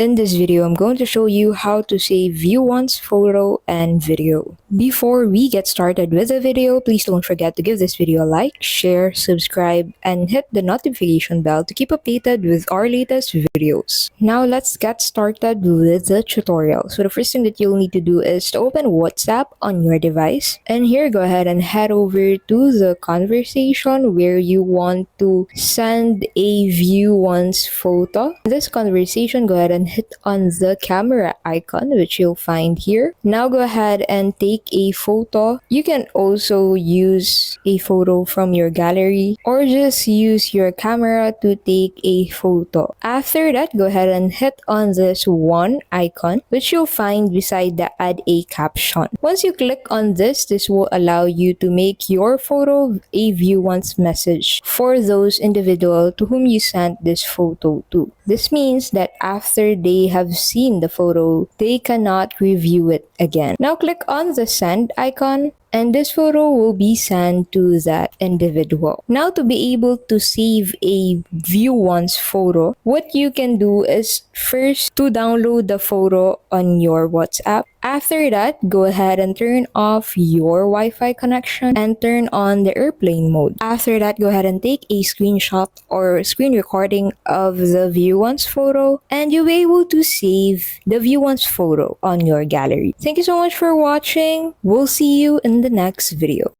In this video, I'm going to show you how to save view once photo and video. Before we get started with the video, please don't forget to give this video a like, share, subscribe, and hit the notification bell to keep updated with our latest videos. Now let's get started with the tutorial. So the first thing that you'll need to do is to open WhatsApp on your device. And here, go ahead and head over to the conversation where you want to send a view once photo. In this conversation, go ahead and hit on the camera icon, which you'll find here. Now go ahead and take a photo. You can also use a photo from your gallery or just use your camera to take a photo. After that, go ahead and hit on this one icon, which you'll find beside the add a caption. Once you click on this will allow you to make your photo a view once message for those individuals to whom you sent this photo to. This means that after they have seen the photo, they cannot review it again. Now click on the send icon, and this photo will be sent to that individual. Now, to be able to save a view once photo, what you can do is first to download the photo on your WhatsApp. After that, go ahead and turn off your Wi-Fi connection and turn on the airplane mode. After that, go ahead and take a screenshot or screen recording of the view once photo, and you'll be able to save the view once photo on your gallery. Thank you so much for watching. We'll see you in the next video.